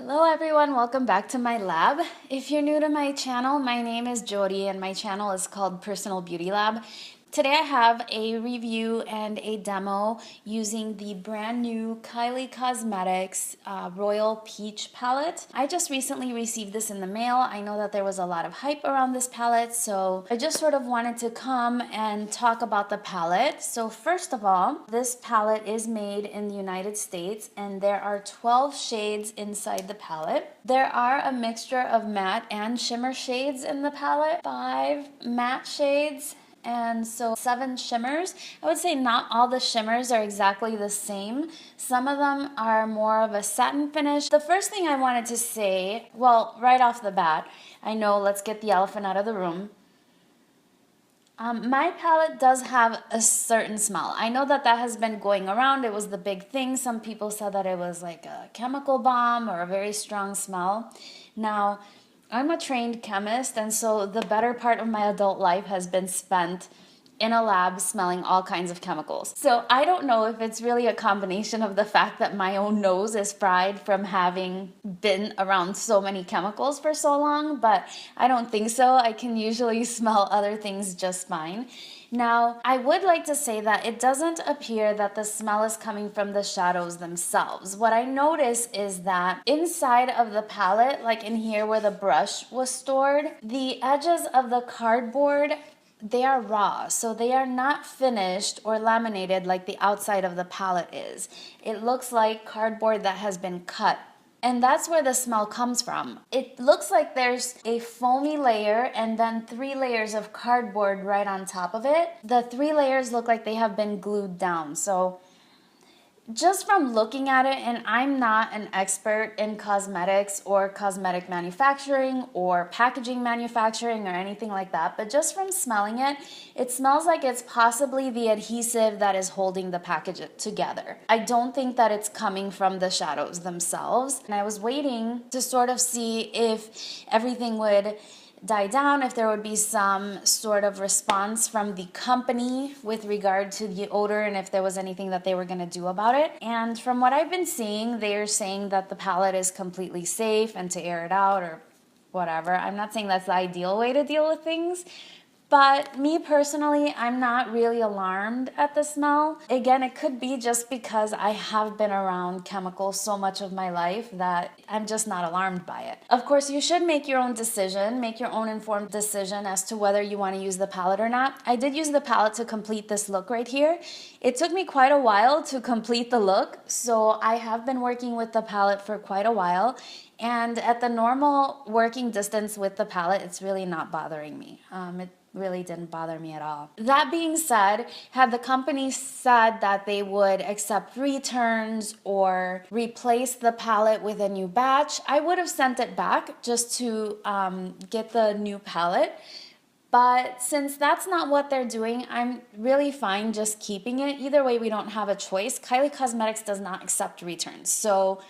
Hello everyone, welcome back to my lab. If you're new to my channel, my name is Yori and my channel is called PersonalBeautyLab. Today I have a review and a demo using the brand new Kylie Cosmetics Royal Peach palette. I just recently received this in the mail. I know that there was a lot of hype around this palette, so I just sort of wanted to come and talk about the palette. So first of all, this palette is made in the United States and there are 12 shades inside the palette. There are a mixture of matte and shimmer shades in the palette, 5 matte shades, and so 7 shimmers. I would say not all the shimmers are exactly the same. Some of them are more of a satin finish. The first thing I wanted to say, well, right off the bat, I know, let's get the elephant out of the room. My palette does have a certain smell. I know that has been going around. It was the big thing. Some people said that it was like a chemical bomb or a very strong smell. Now, I'm a trained chemist, and so the better part of my adult life has been spent in a lab smelling all kinds of chemicals. So I don't know if it's really a combination of the fact that my own nose is fried from having been around so many chemicals for so long, but I don't think so. I can usually smell other things just fine. Now, I would like to say that it doesn't appear that the smell is coming from the shadows themselves. What I notice is that inside of the palette, like in here where the brush was stored, the edges of the cardboard, they are raw, so they are not finished or laminated like the outside of the palette is. It looks like cardboard that has been cut. And that's where the smell comes from. It looks like there's a foamy layer and then 3 layers of cardboard right on top of it. The 3 layers look like they have been glued down. So just from looking at it, and I'm not an expert in cosmetics or cosmetic manufacturing or packaging manufacturing or anything like that, but just from smelling it, it smells like it's possibly the adhesive that is holding the package together. I don't think that it's coming from the shadows themselves. And I was waiting to sort of see if everything would die down, if there would be some sort of response from the company with regard to the odor and if there was anything that they were going to do about it. And from what I've been seeing, they're saying that the palette is completely safe and to air it out or whatever. I'm not saying that's the ideal way to deal with things, but me personally, I'm not really alarmed at the smell. Again, it could be just because I have been around chemicals so much of my life that I'm just not alarmed by it. Of course, you should make your own decision, make your own informed decision as to whether you want to use the palette or not. I did use the palette to complete this look right here. It took me quite a while to complete the look, so I have been working with the palette for quite a while. And at the normal working distance with the palette, it's really not bothering me. It really didn't bother me at all. That being said, had the company said that they would accept returns or replace the palette with a new batch, I would have sent it back just to get the new palette. But since that's not what they're doing, I'm really fine just keeping it. Either way, we don't have a choice. Kylie Cosmetics does not accept returns. So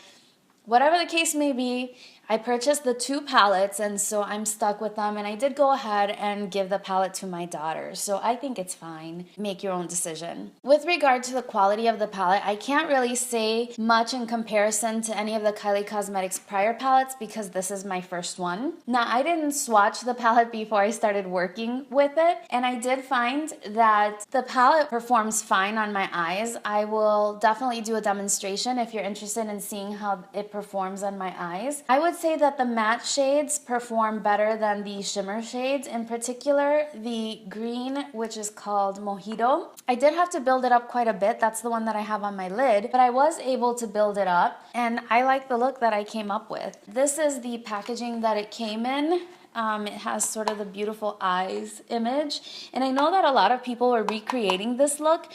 whatever the case may be, I purchased the 2 palettes, and so I'm stuck with them, and I did go ahead and give the palette to my daughter, so I think it's fine. Make your own decision. With regard to the quality of the palette, I can't really say much in comparison to any of the Kylie Cosmetics prior palettes because this is my first one. Now, I didn't swatch the palette before I started working with it, and I did find that the palette performs fine on my eyes. I will definitely do a demonstration if you're interested in seeing how it performs on my eyes. I would say that the matte shades perform better than the shimmer shades. In particular, the green, which is called Mojito. I did have to build it up quite a bit. That's the one that I have on my lid, but I was able to build it up, and I like the look that I came up with. This is the packaging that it came in. It has sort of the beautiful eyes image, and I know that a lot of people were recreating this look.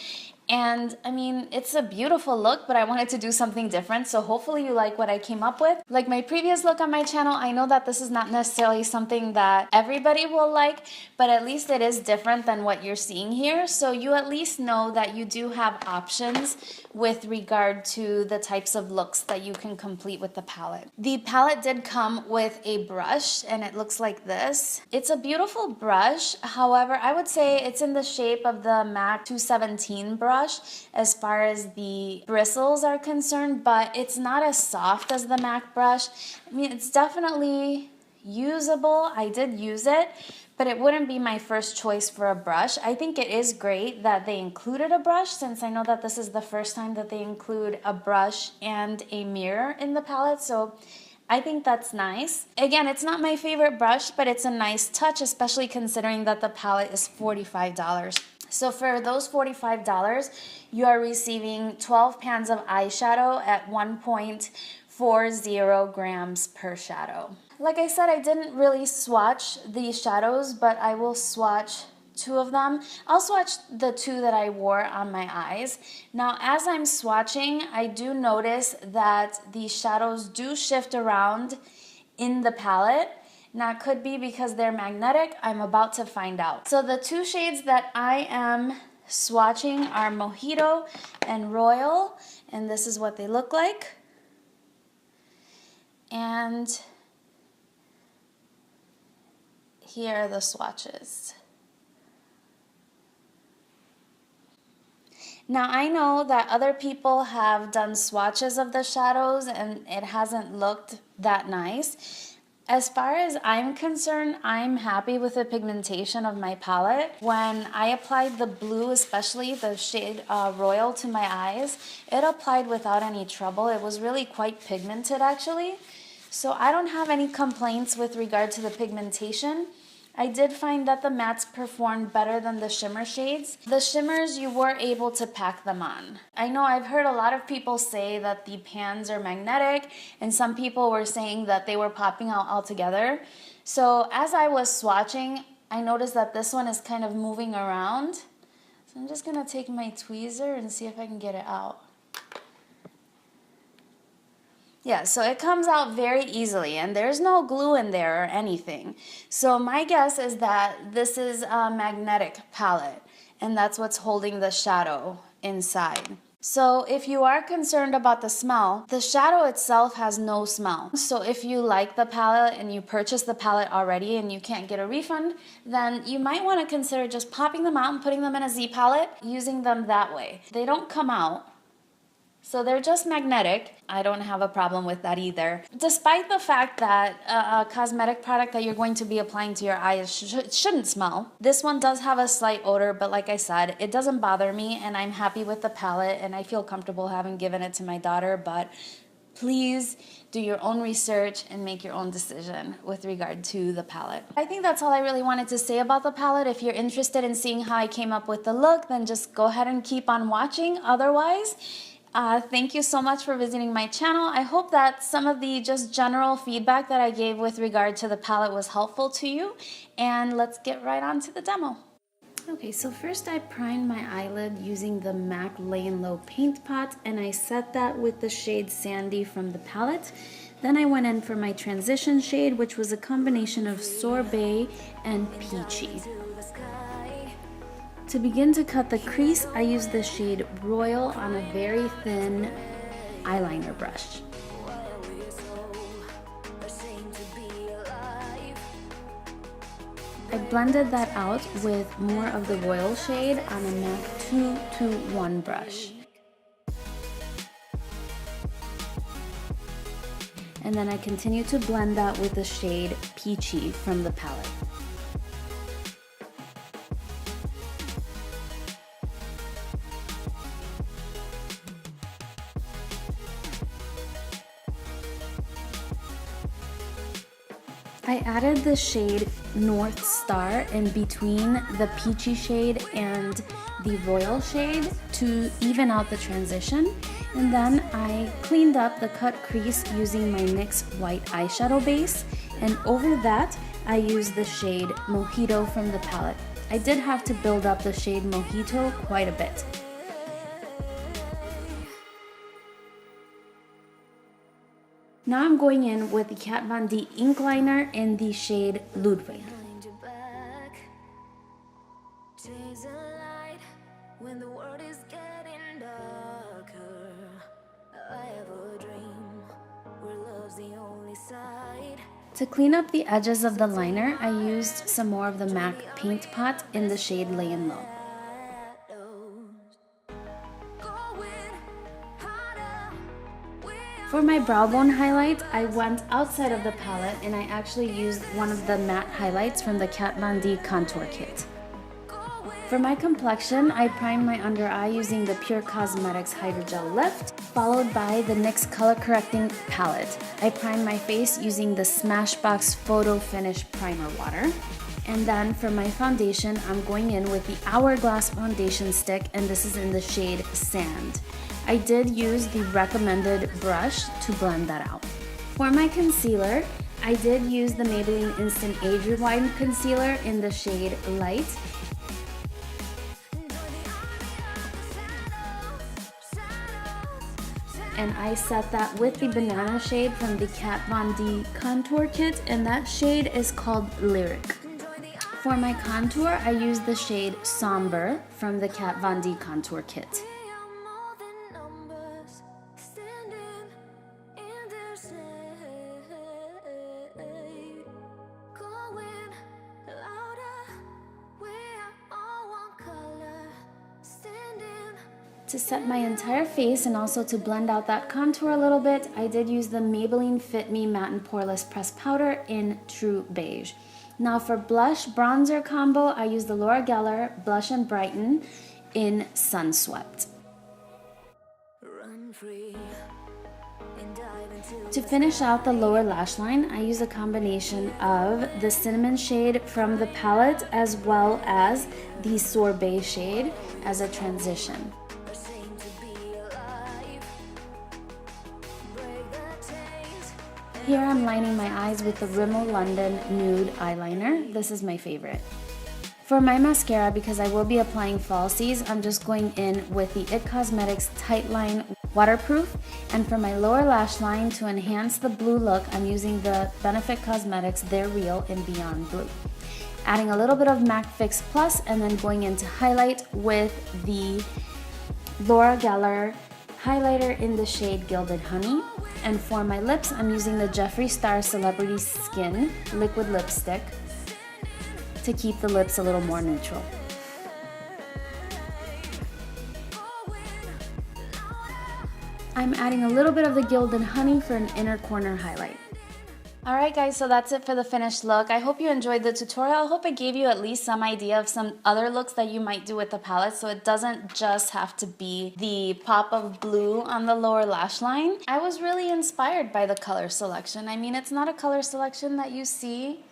And I mean, it's a beautiful look, but I wanted to do something different. So hopefully you like what I came up with. Like my previous look on my channel, I know that this is not necessarily something that everybody will like, but at least it is different than what you're seeing here. So you at least know that you do have options with regard to the types of looks that you can complete with the palette. The palette did come with a brush, and it looks like this. It's a beautiful brush. However, I would say it's in the shape of the MAC 217 brush. brush as far as the bristles are concerned, but it's not as soft as the MAC brush. I mean, it's definitely usable. I did use it, but it wouldn't be my first choice for a brush. I think it is great that they included a brush, since I know that this is the first time that they include a brush and a mirror in the palette, so I think that's nice. Again, it's not my favorite brush, but it's a nice touch, especially considering that the palette is $45. So for those $45, you are receiving 12 pans of eyeshadow at 1.40 grams per shadow. Like I said, I didn't really swatch the shadows, but I will swatch two of them. I'll swatch the two that I wore on my eyes. Now, as I'm swatching, I do notice that the shadows do shift around in the palette. Now, it could be because they're magnetic. I'm about to find out. So the two shades that I am swatching are Mojito and Royal, and this is what they look like. And here are the swatches. Now, I know that other people have done swatches of the shadows and it hasn't looked that nice. As far as I'm concerned, I'm happy with the pigmentation of my palette. When I applied the blue, especially the shade Royal, to my eyes, it applied without any trouble. It was really quite pigmented, actually. So I don't have any complaints with regard to the pigmentation. I did find that the mattes performed better than the shimmer shades. The shimmers, you were able to pack them on. I know I've heard a lot of people say that the pans are magnetic, and some people were saying that they were popping out altogether. So as I was swatching, I noticed that this one is kind of moving around. So I'm just gonna take my tweezer and see if I can get it out. Yeah, so it comes out very easily, and there's no glue in there or anything. So my guess is that this is a magnetic palette, and that's what's holding the shadow inside. So if you are concerned about the smell, the shadow itself has no smell. So if you like the palette and you purchased the palette already and you can't get a refund, then you might want to consider just popping them out and putting them in a Z palette, using them that way. They don't come out. So they're just magnetic. I don't have a problem with that either. Despite the fact that a cosmetic product that you're going to be applying to your eyes shouldn't smell, this one does have a slight odor, but like I said, it doesn't bother me, and I'm happy with the palette, and I feel comfortable having given it to my daughter, but please do your own research and make your own decision with regard to the palette. I think that's all I really wanted to say about the palette. If you're interested in seeing how I came up with the look, then just go ahead and keep on watching. Otherwise, thank you so much for visiting my channel. I hope that some of the just general feedback that I gave with regard to the palette was helpful to you. And let's get right on to the demo. Okay, so first I primed my eyelid using the MAC Lay and Low paint pot, and I set that with the shade Sandy from the palette. Then I went in for my transition shade, which was a combination of Sorbet and Peachy. To begin to cut the crease, I used the shade Royal on a very thin eyeliner brush. I blended that out with more of the Royal shade on a MAC 221 brush. And then I continued to blend that with the shade Peachy from the palette. I added the shade North Star in between the Peachy shade and the Royal shade to even out the transition. And then I cleaned up the cut crease using my NYX white eyeshadow base. And over that, I used the shade Mojito from the palette. I did have to build up the shade Mojito quite a bit. Now I'm going in with the Kat Von D ink liner in the shade Ludwig. To clean up the edges of the liner, I used some more of the MAC paint pot in the shade Lay and Low. For my brow bone highlight, I went outside of the palette and I actually used one of the matte highlights from the Kat Von D contour kit. For my complexion, I primed my under eye using the Pure Cosmetics Hydrogel Lift, followed by the NYX Color Correcting Palette. I primed my face using the Smashbox Photo Finish Primer Water. And then for my foundation, I'm going in with the Hourglass Foundation Stick, and this is in the shade Sand. I did use the recommended brush to blend that out. For my concealer, I did use the Maybelline Instant Age Rewind Concealer in the shade Light. And I set that with the banana shade from the Kat Von D contour kit, and that shade is called Lyric. For my contour, I used the shade Somber from the Kat Von D contour kit. To set my entire face and also to blend out that contour a little bit, I did use the Maybelline Fit Me Matte and Poreless Pressed Powder in True Beige. Now for blush bronzer combo, I used the Laura Geller Blush and Brighten in Sunswept. To finish out the lower lash line, I use a combination of the cinnamon shade from the palette as well as the sorbet shade as a transition. Here I'm lining my eyes with the Rimmel London Nude Eyeliner. This is my favorite. For my mascara, because I will be applying falsies, I'm just going in with the IT Cosmetics Tightline Waterproof. And for my lower lash line, to enhance the blue look, I'm using the Benefit Cosmetics They're Real in Beyond Blue. Adding a little bit of MAC Fix Plus and then going into highlight with the Laura Geller highlighter in the shade Gilded Honey. And for my lips, I'm using the Jeffree Star Celebrity Skin Liquid Lipstick to keep the lips a little more neutral. I'm adding a little bit of the Gilded Honey for an inner corner highlight. Alright guys, so that's it for the finished look. I hope you enjoyed the tutorial. I hope it gave you at least some idea of some other looks that you might do with the palette, so it doesn't just have to be the pop of blue on the lower lash line. I was really inspired by the color selection. I mean, it's not a color selection that you see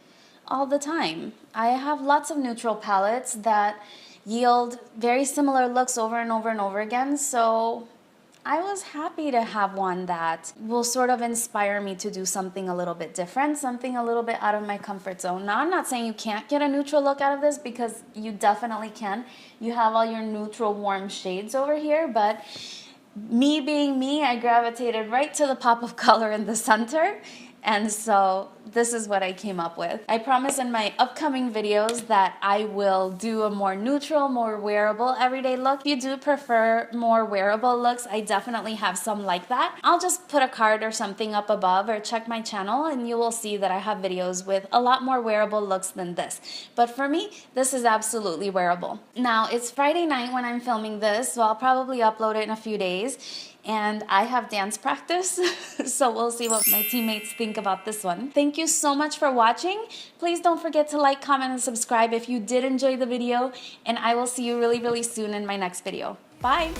all the time. I have lots of neutral palettes that yield very similar looks over and over and over again, so I was happy to have one that will sort of inspire me to do something a little bit different, something a little bit out of my comfort zone. Now, I'm not saying you can't get a neutral look out of this, because you definitely can. You have all your neutral warm shades over here, but me being me, I gravitated right to the pop of color in the center. And so this is what I came up with. I promise in my upcoming videos that I will do a more neutral, more wearable everyday look. If you do prefer more wearable looks, I definitely have some like that. I'll just put a card or something up above, or check my channel and you will see that I have videos with a lot more wearable looks than this. But for me, this is absolutely wearable. Now, it's Friday night when I'm filming this, so I'll probably upload it in a few days. And I have dance practice, so we'll see what my teammates think about this one. Thank you so much for watching. Please don't forget to like, comment, and subscribe if you did enjoy the video, and I will see you really, really soon in my next video. Bye!